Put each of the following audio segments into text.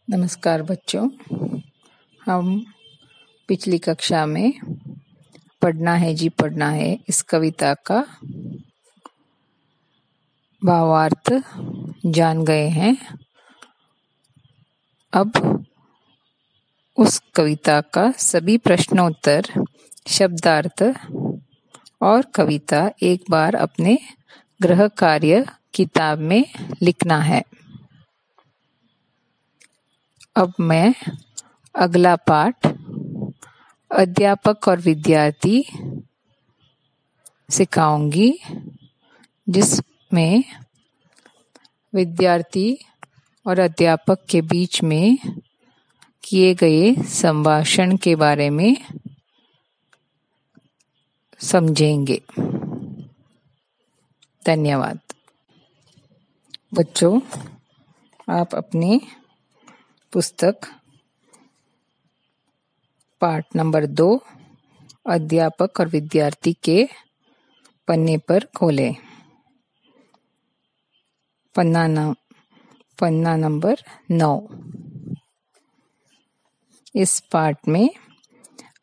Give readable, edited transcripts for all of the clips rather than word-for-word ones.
नमस्कार बच्चों, हम पिछली कक्षा में पढ़ना है जी पढ़ना है इस कविता का भावार्थ जान गए हैं। अब उस कविता का सभी प्रश्नोत्तर, शब्दार्थ और कविता एक बार अपने गृह कार्य किताब में लिखना है। अब मैं अगला पाठ अध्यापक और विद्यार्थी सिखाऊंगी, जिसमें विद्यार्थी और अध्यापक के बीच में किए गए संभाषण के बारे में समझेंगे। धन्यवाद। बच्चों, आप अपने पुस्तक पाठ नंबर 2 अध्यापक और विद्यार्थी के पन्ने पर खोलें। पन्ना नंबर 9। इस पाठ में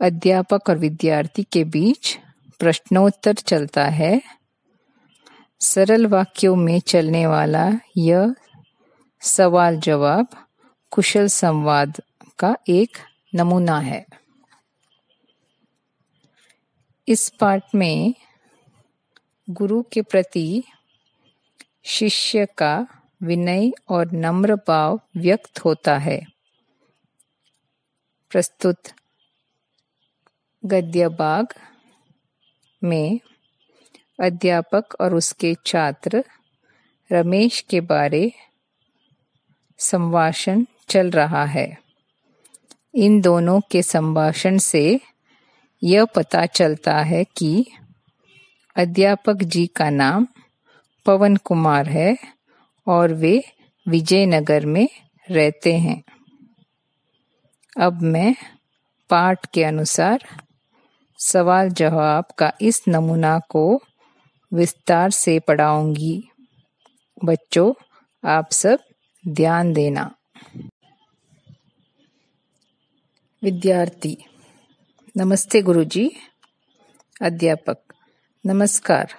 अध्यापक और विद्यार्थी के बीच प्रश्नोत्तर चलता है। सरल वाक्यों में चलने वाला यह सवाल जवाब कुशल संवाद का एक नमूना है। इस पाठ में गुरु के प्रति शिष्य का विनय और नम्र भाव व्यक्त होता है। प्रस्तुत गद्य भाग में अध्यापक और उसके छात्र रमेश के बारे संभाषण चल रहा है। इन दोनों के संभाषण से यह पता चलता है कि अध्यापक जी का नाम पवन कुमार है और वे विजयनगर में रहते हैं। अब मैं पाठ के अनुसार सवाल जवाब का इस नमूना को विस्तार से पढ़ाऊंगी। बच्चों, आप सब ध्यान देना। विद्यार्थी: नमस्ते गुरुजी। अध्यापक: नमस्कार,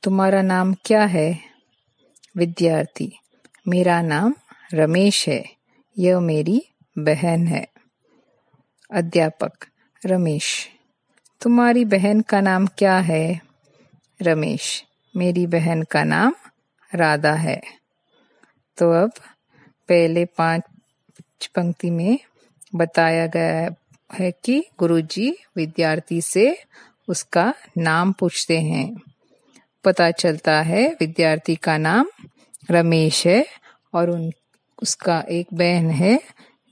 तुम्हारा नाम क्या है? विद्यार्थी: मेरा नाम रमेश है, यह मेरी बहन है। अध्यापक: रमेश, तुम्हारी बहन का नाम क्या है? रमेश: मेरी बहन का नाम राधा है। तो अब पहले 5 पंक्ति में बताया गया है कि गुरुजी विद्यार्थी से उसका नाम पूछते हैं। पता चलता है विद्यार्थी का नाम रमेश है और उसका एक बहन है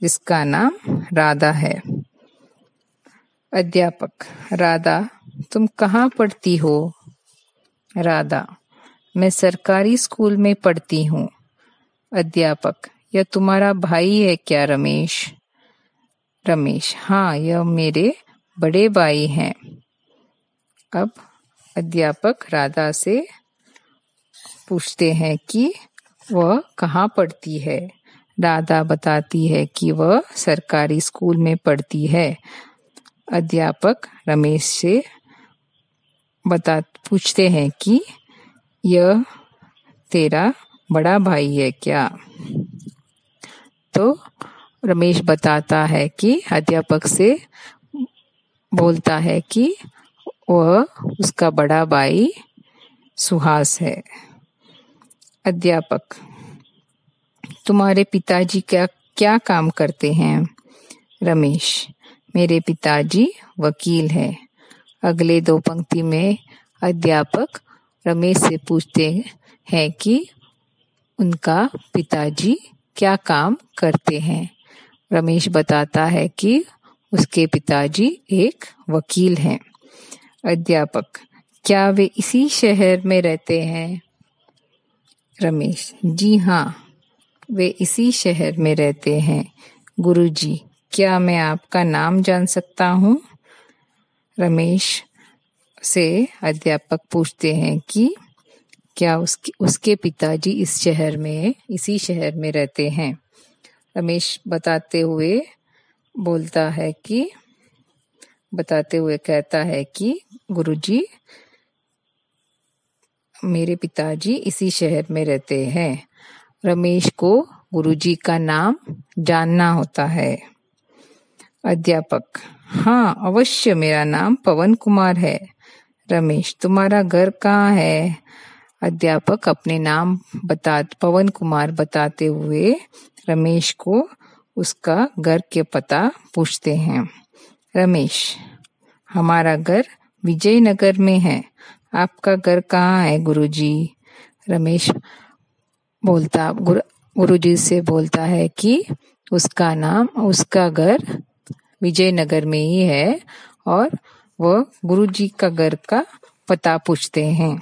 जिसका नाम राधा है। अध्यापक: राधा, तुम कहाँ पढ़ती हो? राधा: मैं सरकारी स्कूल में पढ़ती हूँ। अध्यापक: यह तुम्हारा भाई है क्या रमेश? रमेश: हाँ, यह मेरे बड़े भाई हैं। अब अध्यापक राधा से पूछते हैं कि वह कहाँ पढ़ती है। राधा बताती है कि वह सरकारी स्कूल में पढ़ती है। अध्यापक रमेश से पूछते हैं कि यह तेरा बड़ा भाई है क्या? तो रमेश बताता है कि अध्यापक से बोलता है कि वह उसका बड़ा भाई सुहास है। अध्यापक: तुम्हारे पिताजी क्या काम करते हैं? रमेश: मेरे पिताजी वकील हैं। अगले 2 पंक्ति में अध्यापक रमेश से पूछते हैं कि उनका पिताजी क्या काम करते हैं। रमेश बताता है कि उसके पिताजी एक वकील हैं। अध्यापक: क्या वे इसी शहर में रहते हैं? रमेश: जी हाँ, वे इसी शहर में रहते हैं। गुरुजी, क्या मैं आपका नाम जान सकता हूँ? रमेश से अध्यापक पूछते हैं कि क्या उसके पिताजी इसी शहर में रहते हैं। रमेश बताते हुए कहता है कि गुरुजी, मेरे पिताजी इसी शहर में रहते हैं। रमेश को गुरुजी का नाम जानना होता है। अध्यापक: हाँ अवश्य, मेरा नाम पवन कुमार है। रमेश: तुम्हारा घर कहाँ है? अध्यापक अपने नाम पवन कुमार बताते हुए रमेश को उसका घर के पता पूछते हैं। रमेश: हमारा घर विजयनगर में है। आपका घर कहाँ है गुरुजी? रमेश गुरुजी से बोलता है कि उसका घर विजयनगर में ही है और वह गुरुजी का घर का पता पूछते हैं।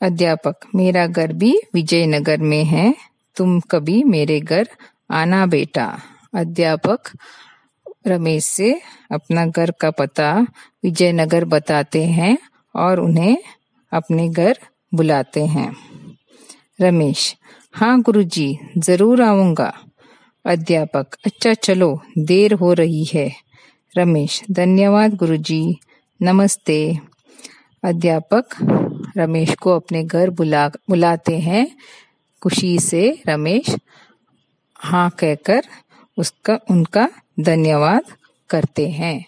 अध्यापक: मेरा घर भी विजयनगर में है, तुम कभी मेरे घर आना बेटा। अध्यापक रमेश से अपना घर का पता विजयनगर बताते हैं और उन्हें अपने घर बुलाते हैं। रमेश: हाँ गुरुजी, जरूर आऊंगा। अध्यापक: अच्छा चलो, देर हो रही है। रमेश: धन्यवाद गुरुजी, नमस्ते। अध्यापक रमेश को अपने घर बुलाते हैं। खुशी से रमेश हाँ कहकर उनका धन्यवाद करते हैं।